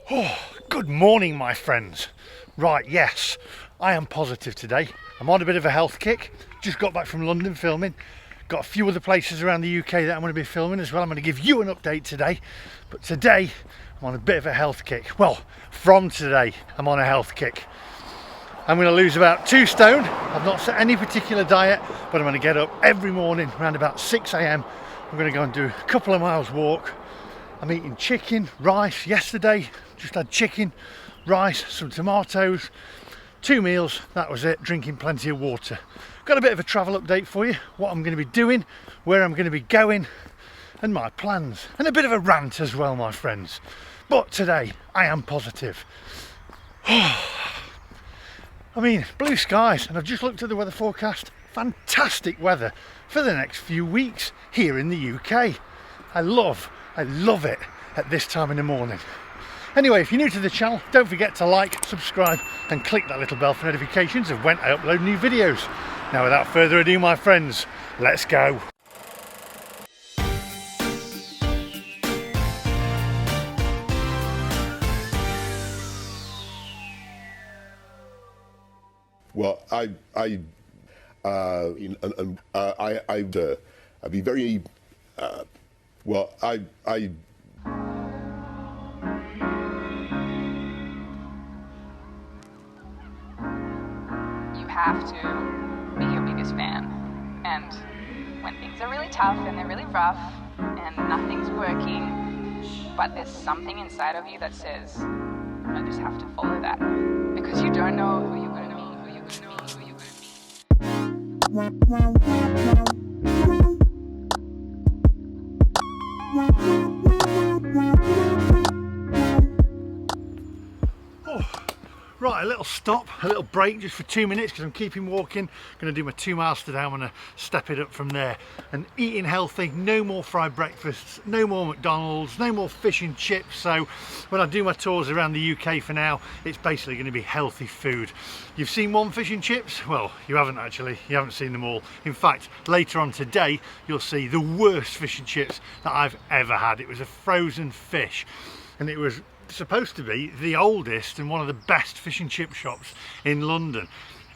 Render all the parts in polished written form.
Oh, good morning, my friends. Right, yes, I am positive today. I'm on a bit of a health kick. Just got back from London filming. Got a few other places around the UK that I'm going to be filming as well. I'm going to give you an update today. But today, I'm on a bit of a health kick. Well, from today, I'm on a health kick. I'm going to lose about 2 stone. I've not set any particular diet, but I'm going to get up every morning around about 6 a.m. I'm going to go and do a couple of miles walk. I'm eating chicken, rice. Yesterday, just had chicken, rice, some tomatoes, 2 meals, that was it, drinking plenty of water. Got a bit of a travel update for you, what I'm going to be doing, where I'm going to be going, and my plans. And a bit of a rant as well, my friends. But today, I am positive. I mean, blue skies, and I've just looked at the weather forecast. Fantastic weather for the next few weeks here in the UK. I love it at this time in the morning. Anyway, if you're new to the channel, don't forget to like, subscribe and click that little bell for notifications of when I upload new videos. Now without further ado, my friends, let's go. Well, I'd be very, well, You have to be your biggest fan, and when things are really tough and they're really rough and nothing's working, but there's something inside of you that says, I just have to follow that, because you don't know who you're going to meet, who you're going to meet, who you're Right, a little stop, a little break just for 2 minutes because I'm keeping walking. Going to do my 2 miles today. I'm going to step it up from there. And eating healthy, no more fried breakfasts, no more McDonald's, no more fish and chips. So when I do my tours around the UK for now, it's basically going to be healthy food. You've seen one fish and chips? Well, you haven't actually. You haven't seen them all. In fact, later on today, you'll see the worst fish and chips that I've ever had. It was a frozen fish, and it was supposed to be the oldest and one of the best fish and chip shops in London.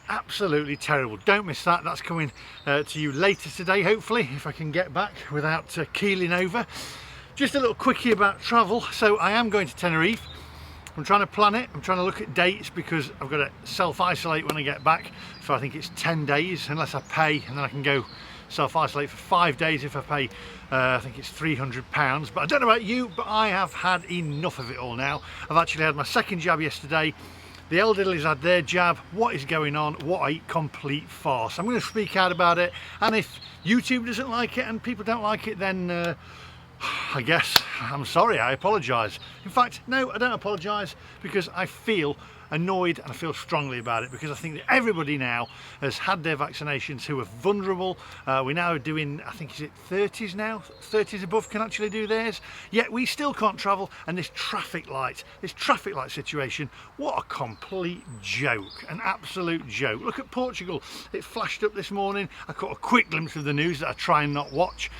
Absolutely terrible. Don't miss that. That's coming to you later today, hopefully, if I can get back without keeling over. Just a little quickie about travel. So I am going to Tenerife. I'm trying to plan it. I'm trying to look at dates because I've got to self-isolate when I get back. So I think it's 10 days unless I pay, and then I can go self-isolate for 5 days if I pay I think it's £300. But I don't know about you, but I have had enough of it all now. I've actually had my 2nd jab yesterday. The elderly's had their jab. What is going on? What a complete farce. I'm going to speak out about it, and if YouTube doesn't like it and people don't like it, then I guess I'm sorry, I apologise. In fact, no, I don't apologise, because I feel annoyed and I feel strongly about it, because I think that everybody now has had their vaccinations who are vulnerable. We're now doing, I think, is it 30s now? 30s above can actually do theirs. Yet we still can't travel, and this traffic light situation, what a complete joke, an absolute joke. Look at Portugal, it flashed up this morning. I caught a quick glimpse of the news that I try and not watch,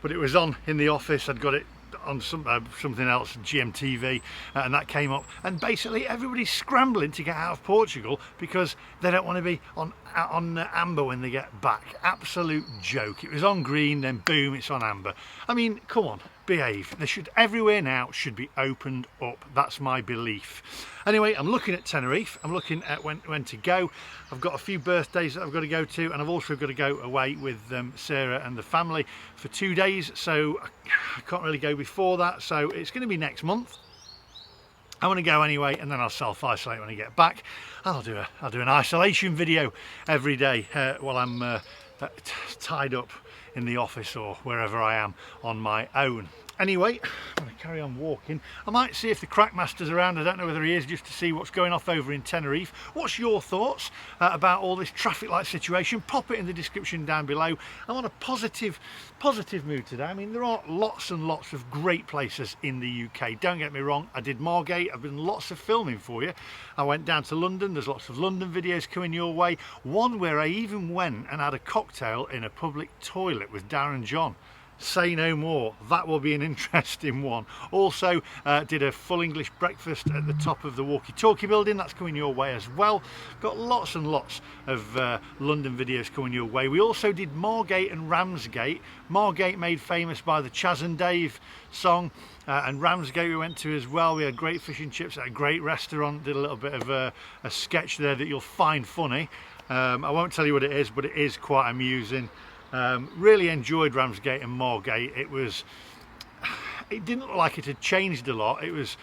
but it was on in the office. I'd got it on something else, GMTV, and that came up, and basically everybody's scrambling to get out of Portugal because they don't want to be on amber when they get back. Absolute joke. It was on green, then boom, it's on amber. I mean, come on, behave. They should, everywhere now should be opened up. That's my belief. Anyway, I'm looking at Tenerife. I'm looking at when to go. I've got a few birthdays that I've got to go to, and I've also got to go away with Sarah and the family for 2 days, so I can't really go before that, so it's going to be next month. I want to go anyway, and then I'll self-isolate when I get back. I'll do an isolation video every day while I'm tied up in the office or wherever I am on my own. Anyway, I'm going to carry on walking. I might see if the Crackmaster's around. I don't know whether he is, just to see what's going off over in Tenerife. What's your thoughts about all this traffic light situation? Pop it in the description down below. I'm on a positive mood today. I mean, there are lots and lots of great places in the UK. Don't get me wrong, I did Margate. I've done lots of filming for you. I went down to London. There's lots of London videos coming your way. One where I even went and had a cocktail in a public toilet with Darren and John. Say no more. That will be an interesting one. Also did a full English breakfast at the top of the walkie-talkie building. That's coming your way as well. Got lots and lots of London videos coming your way. We also did Margate and Ramsgate. Margate made famous by the Chaz and Dave song, and Ramsgate we went to as well. We had great fish and chips at a great restaurant. Did a little bit of a sketch there that you'll find funny. I won't tell you what it is, but it is quite amusing. Really enjoyed Ramsgate and Margate. It didn't look like it had changed a lot. It was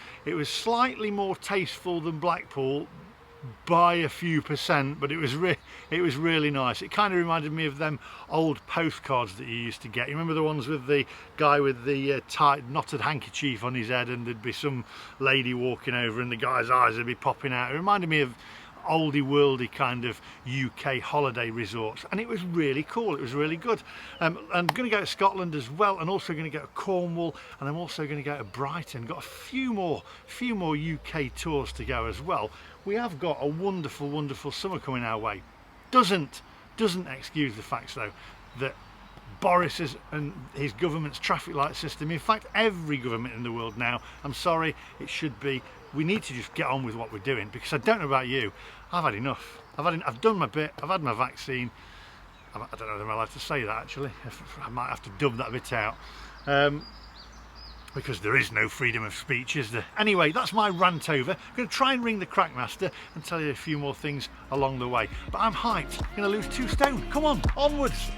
slightly more tasteful than Blackpool by a few percent, but it was really nice. It kind of reminded me of them old postcards that you used to get. You remember the ones with the guy with the tight knotted handkerchief on his head, and there'd be some lady walking over and the guy's eyes would be popping out. It reminded me of oldie worldy kind of UK holiday resorts, and it was really cool. It was really good. I'm going to go to Scotland as well, and also going to go to Cornwall, and I'm also going to go to Brighton. Got a few more UK tours to go as well. We have got a wonderful summer coming our way. Doesn't excuse the fact though that Boris and his government's traffic light system, in fact every government in the world now, I'm sorry, it should be, we need to just get on with what we're doing, because I don't know about you, I've had enough. I've done my bit, I've had my vaccine. I don't know if I'm allowed to say that actually. I might have to dub that bit out. Because there is no freedom of speech, is there? Anyway, that's my rant over. I'm going to try and ring the Crackmaster and tell you a few more things along the way. But I'm hyped. I'm going to lose 2 stone. Come on, onwards.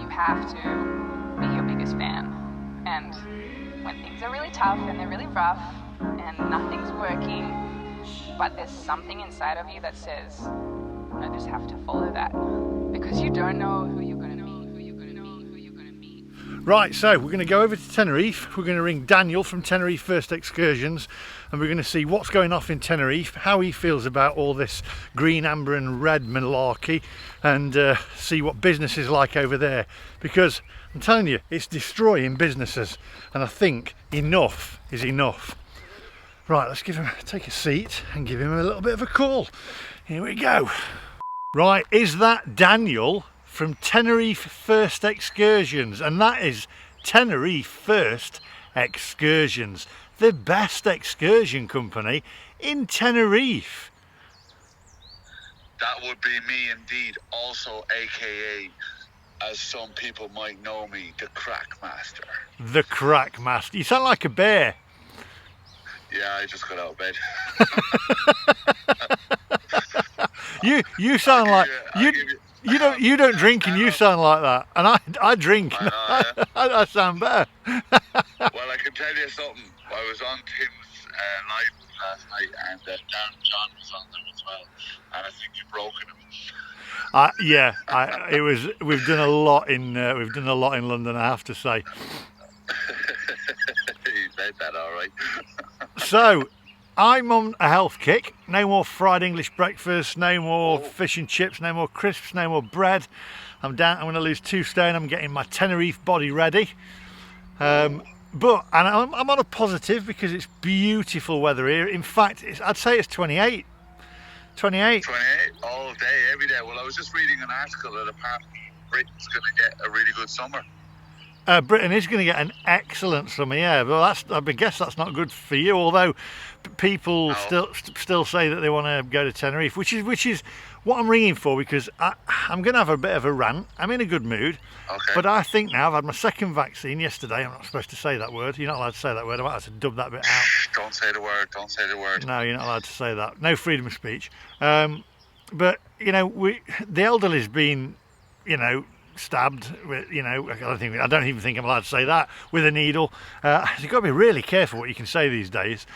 You have to be your biggest fan. And when things are really tough and they're really rough and nothing's working, but there's something inside of you that says, I just have to follow that, because you don't know who you're going to meet. Right, so we're going to go over to Tenerife. We're going to ring Daniel from Tenerife First Excursions, and we're going to see what's going off in Tenerife, how he feels about all this green, amber and red malarkey, and see what business is like over there, because I'm telling you, it's destroying businesses, and I think enough is enough. Right, let's take a seat and give him a little bit of a call. Here we go. Right, is that Daniel from Tenerife First Excursions? And that is Tenerife First Excursions, the best excursion company in Tenerife. That would be me indeed, also aka, as some people might know me, the Crackmaster. The Crackmaster. You sound like a bear. Yeah, I just got out of bed. You sound like you don't drink and you sound like that, and I drink. I know, I sound better. Well, I can tell you something. I was on Tim's live last night, and Darren John was on there as well, and I think you've broken him. We've done a lot in London, I have to say. You said that all right. So, I'm on a health kick. No more fried English breakfast, no more fish and chips, no more crisps, no more bread. I'm going to lose 2 stone. I'm getting my Tenerife body ready. I'm on a positive because it's beautiful weather here. In fact, I'd say it's 28. 28 all day, every day. Well, I was just reading an article that apparently Britain's going to get a really good summer. Britain is going to get an excellent summer, yeah. But I guess that's not good for you. Although people still say that they want to go to Tenerife, which is what I'm ringing for, because I'm going to have a bit of a rant. I'm in a good mood, but I think now I've had my 2nd vaccine yesterday. I'm not supposed to say that word. You're not allowed to say that word. I might have to dub that bit out. Don't say the word. Don't say the word. No, you're not allowed to say that. No freedom of speech. But you know, the elderly's been, stabbed with, I don't even think I'm allowed to say that, with a needle. You've got to be really careful what you can say these days.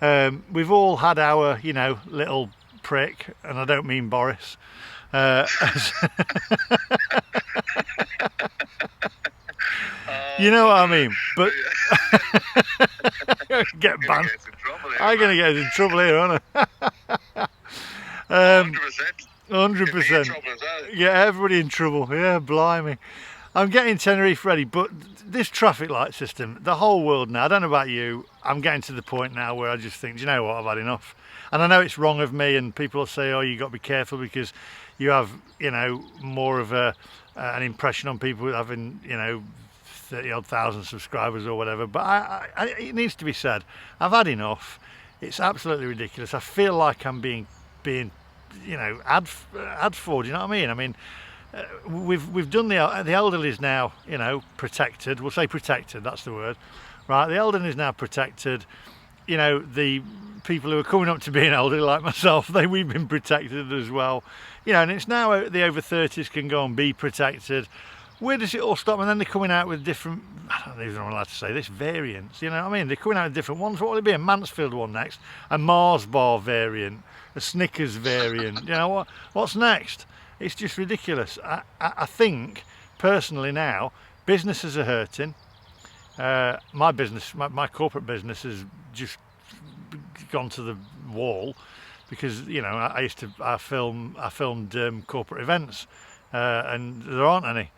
We've all had our little prick, and I don't mean Boris. You know what I mean? But get banned. I'm going to get in trouble here, aren't I? 100%. 100%. Yeah, everybody in trouble. Yeah, blimey. I'm getting Tenerife ready, but this traffic light system, the whole world now, I don't know about you, I'm getting to the point now where I just think, do you know what, I've had enough. And I know it's wrong of me, and people will say, oh, you got to be careful because you have, you know, more of an impression on people having, you know, 30-odd thousand subscribers or whatever. But it needs to be said, I've had enough. It's absolutely ridiculous. I feel like I'm being, you know, ad for. Do you know what I mean? I mean, we've done the elderly is now, you know, protected. We'll say protected. That's the word, right? The elderly is now protected. You know, the people who are coming up to being elderly, like myself, we've been protected as well. You know, and it's now the over 30s can go and be protected. Where does it all stop? And then they're coming out with different, I don't even know what I'm allowed to say this, variants, you know what I mean? They're coming out with different ones. What will it be? A Mansfield one next, a Mars bar variant, a Snickers variant, you know, what's next? It's just ridiculous. I think, personally now, businesses are hurting. My business, my corporate business has just gone to the wall because, you know, I filmed corporate events and there aren't any.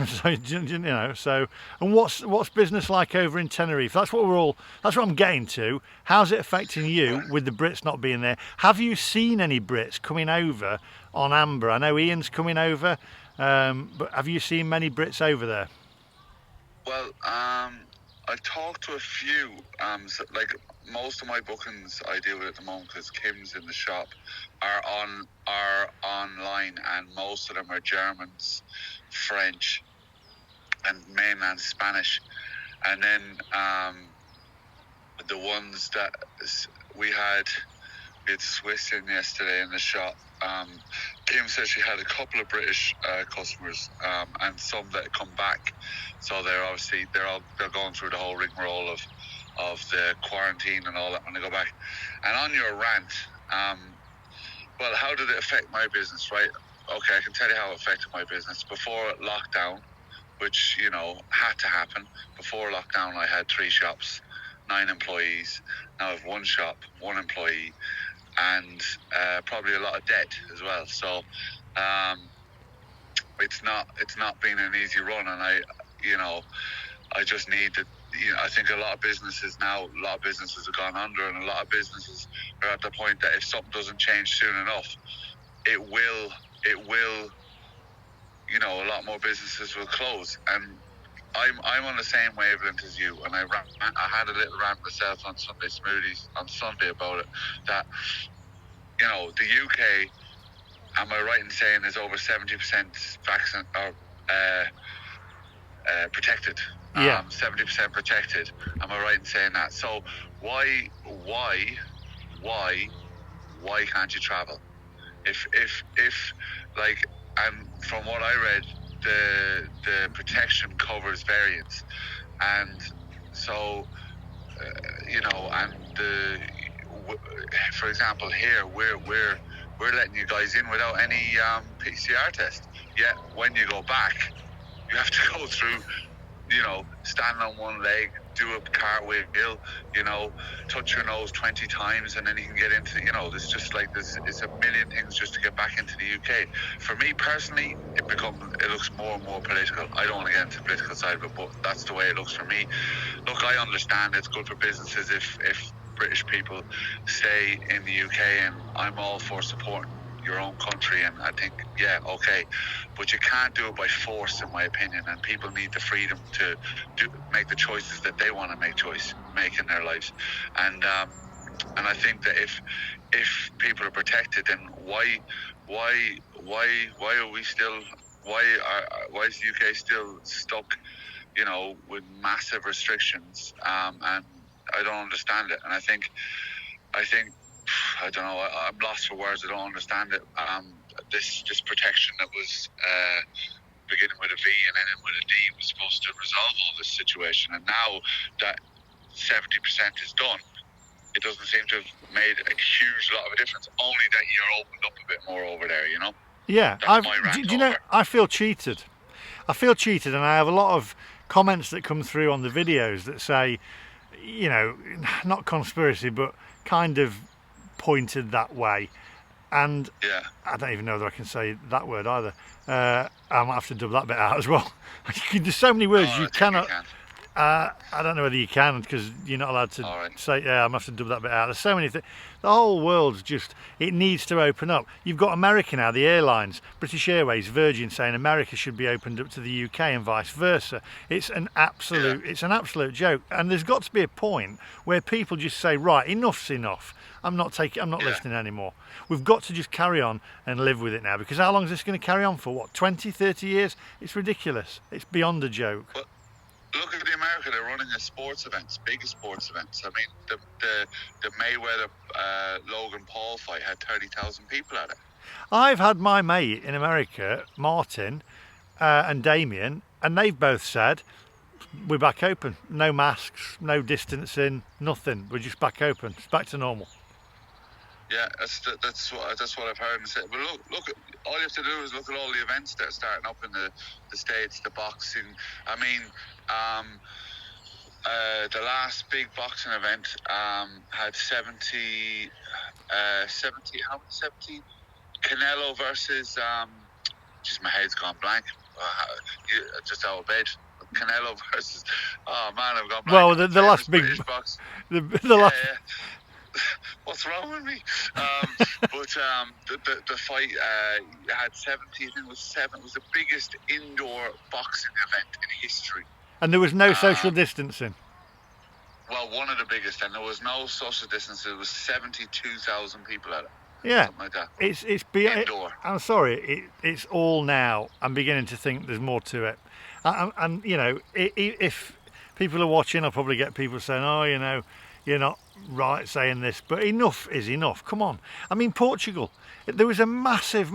So, you know, so, and what's business like over in Tenerife? That's what I'm getting to. How's it affecting you with the Brits not being there? Have you seen any Brits coming over on Amber? I know Ian's coming over, but have you seen many Brits over there? Well, I talked to a few, so, like most of my bookings I deal with at the moment, because Kim's in the shop, are online, and most of them are Germans, French, and mainland Spanish. And then the ones that we had Swiss in yesterday in the shop. Kim said she had a couple of British customers, and some that come back. So they're going through the whole rigmarole of the quarantine and all that when they go back. And on your rant, well, how did it affect my business, right? Okay, I can tell you how it affected my business. Before lockdown, which, you know, had to happen, before lockdown I had 3 shops, 9 employees. Now I have 1 shop, 1 employee, and probably a lot of debt as well. So it's not been an easy run, and I just need to, you know, I think a lot of businesses have gone under, and a lot of businesses are at the point that if something doesn't change soon enough, it will, you know, a lot more businesses will close. And I'm on the same wavelength as you, and I had a little rant myself on Sunday Smoothies on Sunday about it, that, you know, the UK, am I right in saying, is over 70% vaccine or protected? Yeah. 70% protected. Am I right in saying that? So why can't you travel? If like, and from what I read, the protection covers variants, and so you know, and for example here we're letting you guys in without any PCR test. Yet when you go back, you have to go through, you know, stand on one leg, do a cartwheel, you know, touch your nose 20 times, and then you can get into, you know, there's just like this, it's a million things just to get back into the UK. For me personally, it looks more and more political. I don't want to get into the political side of it, but that's the way it looks for me. Look, I understand it's good for businesses if British people stay in the UK, and I'm all for supporting your own country, and I think, yeah, okay, but you can't do it by force, in my opinion, and people need the freedom to make the choices that they want to make in their lives. And I think that if people are protected, then why are we still, why is the UK still stuck, you know, with massive restrictions? And I don't understand it. And I think I don't know, I'm lost for words. I don't understand it. This protection that was beginning with a V and ending with a D was supposed to resolve all this situation. And now that 70% is done, it doesn't seem to have made a huge lot of a difference. Only that you're opened up a bit more over there, you know? Yeah, do you know, I feel cheated. And I have a lot of comments that come through on the videos that say, you know, not conspiracy, but kind of pointed that way. and Yeah. I don't even know whether I can say that word either. I might have to dub that bit out as well. There's so many words No, I you think cannot. can. I don't know whether you can, because you're not allowed to All right. say. Yeah, I'm gonna have to dub that bit out. There's so many things. The whole world's just. It needs to open up. You've got America now, the airlines, British Airways, Virgin, saying America should be opened up to the UK and vice versa. It's an absolute. Yeah. It's an absolute joke. And there's got to be a point where people just say, right, enough's enough. I'm not Yeah. listening anymore. We've got to just carry on and live with it now, because how long is this going to carry on for? What, 20, 30 years? It's ridiculous. It's beyond a joke. But look at the America. They're running a sports events, biggest sports events. I mean, the Mayweather Logan Paul fight had 30,000 people at it. I've had my mate in America, Martin, and Damien, and they've both said, we're back open. No masks, no distancing, nothing. We're just back open. It's back to normal. Yeah, that's what I've heard and said. But look, all you have to do is look at all the events that are starting up in the States, the boxing. I mean, the last big boxing event had 70, how many 70? Canelo versus, just my head's gone blank. Just out of bed. Canelo versus, oh man, I've gone blank. Well, the last big, British box. the last. Yeah. What's wrong with me? The fight had 70. I think it was 7. It was the biggest indoor boxing event in history. And there was no social distancing. Well, one of the biggest, and there was no social distance. There was 72,000 people at it. Yeah, Something like that. it's beyond. Indoor. I'm sorry, it's all now. I'm beginning to think there's more to it, and you know, if people are watching, I'll probably get people saying, "Oh, you know, you're not right saying this," but enough is enough. Come on. I mean, Portugal, there was a massive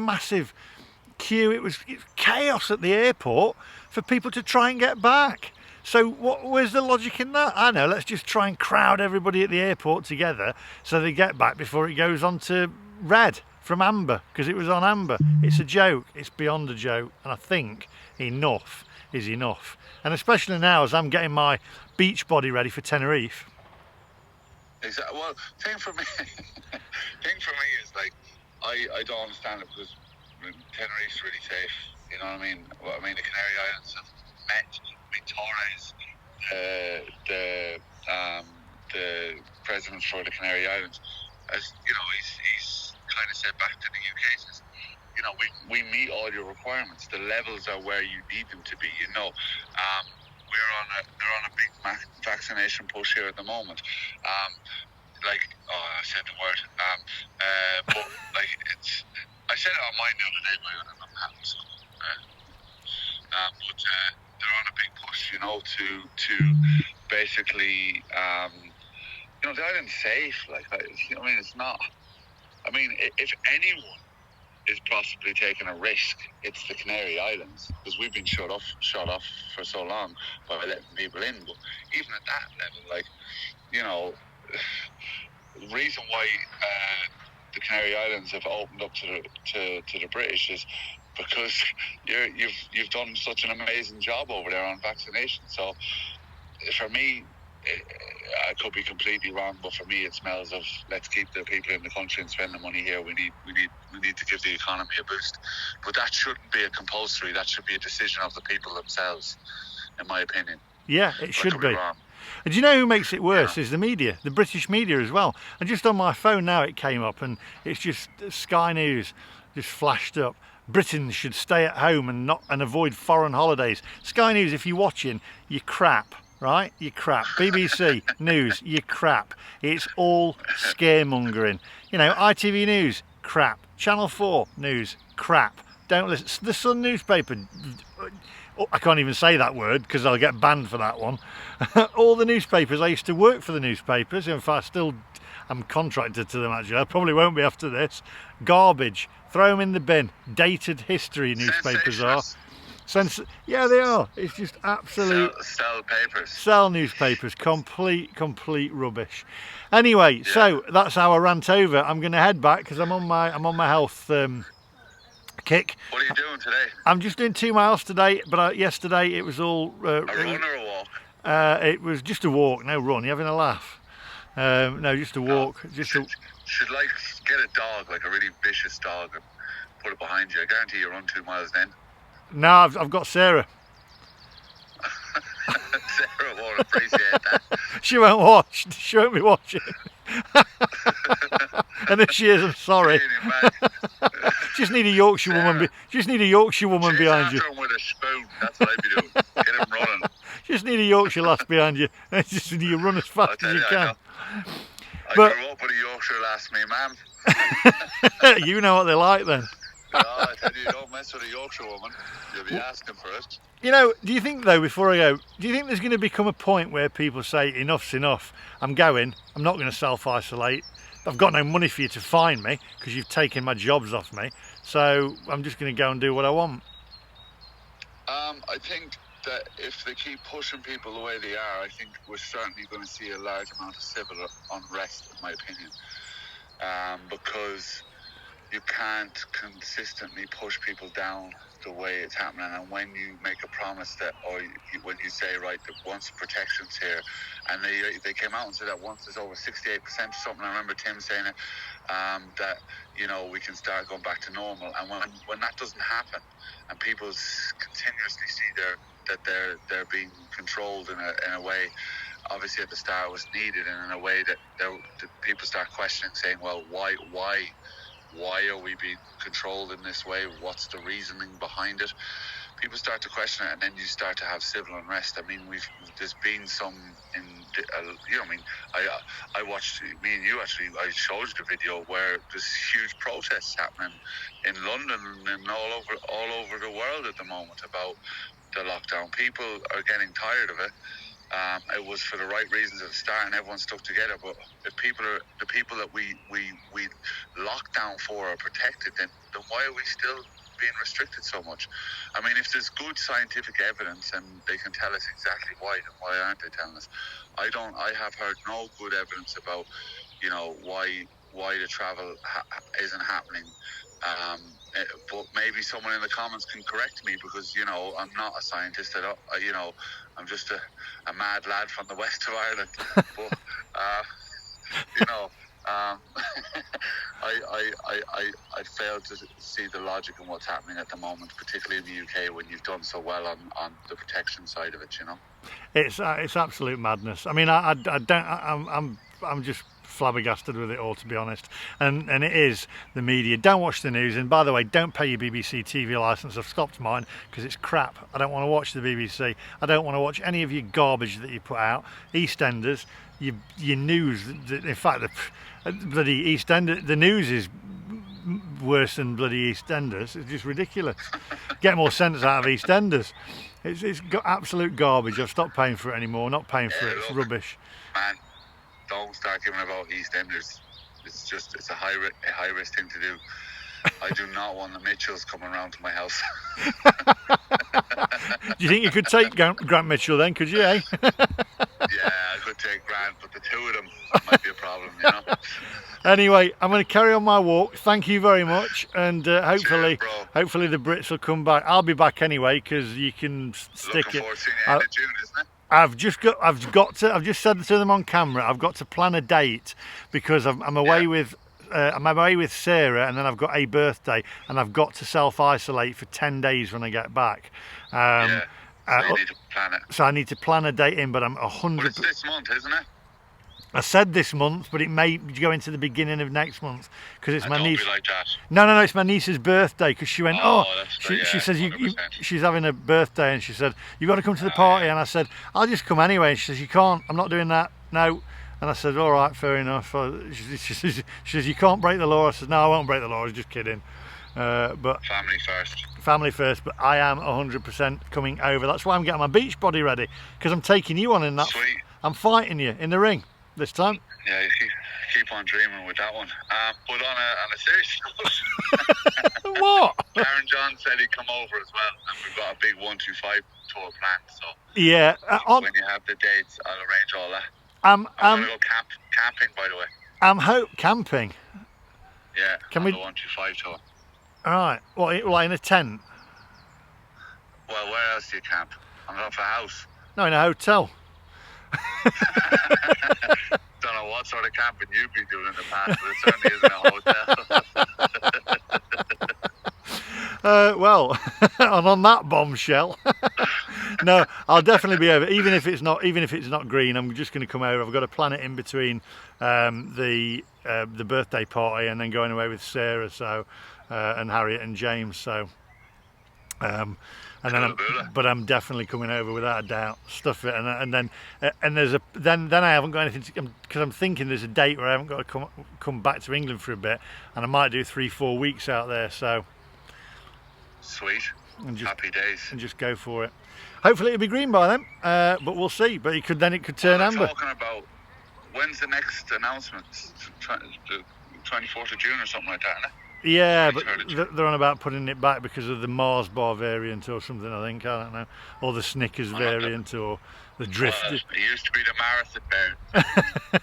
queue. It was chaos at the airport for people to try and get back. So where's the logic in that? I know, let's just try and crowd everybody at the airport together so they get back before it goes on to red from amber, because it was on amber. It's a joke. It's beyond a joke. And I think enough is enough. And especially now, as I'm getting my beach body ready for Tenerife. Exactly. Well, thing for me is like, I don't understand it, because Tenerife's really safe. You know what I mean? Well, I mean, the Canary Islands have met. I mean, Torres, the president for the Canary Islands, as you know, he's kind of said back to the UK, says, you know, we meet all your requirements. The levels are where you need them to be. You know, they're on a big vaccination push here at the moment. I said the word. But like I said it on mine the other day, but I don't know how. So, but they're on a big push, you know, to basically, you know, the island's safe. Like, you know, I mean, it's not. I mean, if anyone is possibly taking a risk, it's the Canary Islands, because we've been shut off for so long by letting people in. But even at that level, like, you know, the reason why the Canary Islands have opened up to the British is because you've done such an amazing job over there on vaccination. So for me, I could be completely wrong, but for me it smells of, let's keep the people in the country and spend the money here. We need to give the economy a boost. But that shouldn't be a compulsory. That should be a decision of the people themselves, in my opinion. Yeah, it should be. Wrong. And do you know who makes it worse? Is the media, the British media as well. And just on my phone now it came up, and it's just Sky News just flashed up. Britain should stay at home and avoid foreign holidays. Sky News, if you're watching, you're crap, right? You're crap. BBC News, you're crap. It's all scaremongering. You know, ITV News, crap. Channel 4 News, crap. Don't listen. The Sun newspaper, I can't even say that word because I'll get banned for that one. All the newspapers, I used to work for the newspapers. In fact, I'm contracted to them actually. I probably won't be after this. Garbage. Throw them in the bin. Dated history newspapers are. Yeah, they are. It's just absolute. Sell papers. Sell newspapers. Complete rubbish. Anyway, so that's our rant over. I'm going to head back because I'm on my health kick. What are you doing today? I'm just doing 2 miles today, but yesterday it was all. A run or a walk? It was just a walk, no run. You having a laugh? No, just a walk. Sounds should like get a dog, like a really vicious dog, and put it behind you. I guarantee you run 2 miles then. No, I've got Sarah. Sarah won't appreciate that. She won't watch. She won't be watching. And if she is, I'm sorry. Just need a Yorkshire woman. Just need a Yorkshire woman behind you. Chase after him with a spoon. That's what I'd be doing. Get him running. Just need a Yorkshire lass behind you. And just need you run as I'll fast tell as you you, can. I But- grew up with a Yorkshire lass, me ma'am. You know what they're like then. Oh, I tell you, don't mess with a Yorkshire woman. You'll be asking for it. You know, do you think though, before I go, do you think there's going to become a point where people say enough's enough? I'm going. I'm not going to self-isolate. I've got no money for you to find me because you've taken my jobs off me. So I'm just going to go and do what I want. I think that if they keep pushing people the way they are, I think we're certainly going to see a large amount of civil unrest, in my opinion, because you can't consistently push people down the way it's happening. And when you make a promise that, or when you say, right, that once protection's here, and they came out and said that once there's over 68% or something, I remember Tim saying it, that, you know, we can start going back to normal. And when that doesn't happen, and people continuously see that they're being controlled in a way, obviously at the start was needed, and in a way that people start questioning, saying, well, why are we being controlled in this way? What's the reasoning behind it? People start to question it, and then you start to have civil unrest. I mean, there's been some I watched, me and you actually, I showed you the video where there's huge protests happening in London and all over the world at the moment about the lockdown. People are getting tired of it. It was for the right reasons at the start, and everyone stuck together. But if the people that we locked down for are protected, then why are we still being restricted so much? I mean, if there's good scientific evidence and they can tell us exactly why, then why aren't they telling us? I have heard no good evidence about, you know, why the travel isn't happening. But maybe someone in the comments can correct me, because, you know, I'm not a scientist. You know, I'm just a mad lad from the west of Ireland. But you know, I fail to see the logic in what's happening at the moment, particularly in the UK, when you've done so well on the protection side of it. You know, It's absolute madness. I mean, I'm just flabbergasted with it all, to be honest. And it is the media. Don't watch the news. And by the way, don't pay your BBC TV licence. I've stopped mine because it's crap. I don't want to watch the BBC. I don't want to watch any of your garbage that you put out. EastEnders, your news. In fact, the bloody EastEnders, the news is worse than bloody EastEnders. It's just ridiculous. Get more sense out of EastEnders. It's got absolute garbage. I've stopped paying for it anymore. Not paying for it. It's rubbish. Man, don't start giving about EastEnders. It's a high risk thing to do. I do not want the Mitchells coming around to my house. Do you think you could take Grant Mitchell then? Could you, eh? Yeah, I could take Grant, but the two of them might be a problem, you know. Anyway, I'm going to carry on my walk. Thank you very much, and hopefully the Brits will come back. I'll be back anyway, because you can stick Looking it. forward to seeing you end of June, isn't it? I've just said to them on camera, I've got to plan a date, because I'm away with Sarah, and then I've got a birthday, and I've got to self-isolate for 10 days when I get back. So you need to plan it. So I need to plan a date in, but I'm 100%. But it's this month, isn't it? I said this month, but it may go into the beginning of next month, because it's my don't niece. Be like that. No, it's my niece's birthday, because she went, she says, 100%. she's having a birthday, and she said, you've got to come to the party, and I said, I'll just come anyway, and she says, you can't, I'm not doing that, no. And I said, all right, fair enough. She says, you can't break the law. I said, no, I won't break the law, I was just kidding. But family first, but I am 100% coming over. That's why I'm getting my beach body ready, because I'm taking you on in that. Sweet. I'm fighting you in the ring this time. Yeah, you keep on dreaming with that one. But on a serious note, What? Darren John said he'd come over as well, and we've got a big 125 tour planned. So Yeah. when you have the dates, I'll arrange all that. I'm gonna go camping, by the way. I'm camping. Yeah. Can on we? The 125 tour. All right. What, in a tent? Well, where else do you camp? I'm going for a house. No, in a hotel. Don't know know what sort of camping you'd be doing in the past, but it certainly isn't a hotel. Well, and on that bombshell, no, I'll definitely be over. Even if it's not green, I'm just going to come over. I've got a plan it in between the birthday party and then going away with Sarah, so and Harriet and James. So, and then I'm definitely coming over without a doubt. Stuff it, and then I haven't got anything because I'm thinking there's a date where I haven't got to come back to England for a bit, and I might do 3-4 weeks out there. So. Sweet. And just, happy days. And just go for it. Hopefully it'll be green by then, but we'll see. But it could turn amber. Talking about when's the next announcement? 24th of June or something like that, isn't it? Yeah, but they're on about putting it back because of the Mars bar variant or something. I think, I don't know, or the Snickers variant or the drift. It used to be the marathon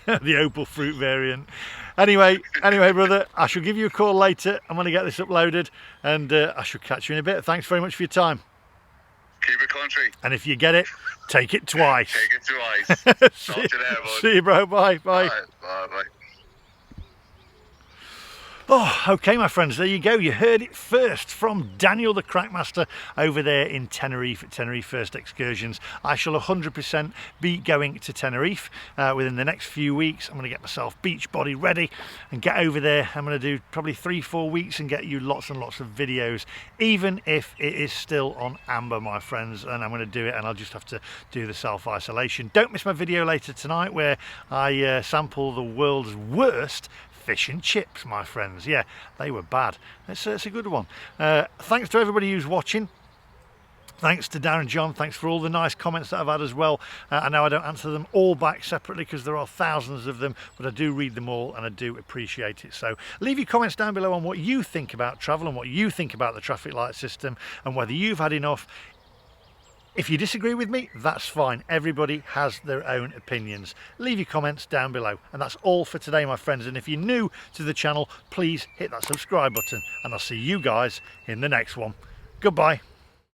variant. The opal fruit variant. Anyway, brother, I shall give you a call later. I'm going to get this uploaded, and I shall catch you in a bit. Thanks very much for your time. Keep it country. And if you get it, take it twice. Take it twice. Talk to you there, bud. See you, bro. Bye. Bye. Oh, okay, my friends, there you go. You heard it first from Daniel the Crackmaster over there in Tenerife at Tenerife First Excursions. I shall 100% be going to Tenerife within the next few weeks. I'm going to get myself beach body ready and get over there. I'm going to do probably 3-4 weeks and get you lots and lots of videos, even if it is still on amber, my friends. And I'm going to do it, and I'll just have to do the self-isolation. Don't miss my video later tonight where I sample the world's worst fish and chips, my friends. Yeah, they were bad. It's a good one. Thanks to everybody who's watching. Thanks to Darren, John. Thanks for all the nice comments that I've had as well. I know I don't answer them all back separately because there are thousands of them, but I do read them all and I do appreciate it. So leave your comments down below on what you think about travel and what you think about the traffic light system and whether you've had enough. If you disagree with me, that's fine. Everybody has their own opinions. Leave your comments down below. And that's all for today, my friends. And if you're new to the channel, please hit that subscribe button. And I'll see you guys in the next one. Goodbye.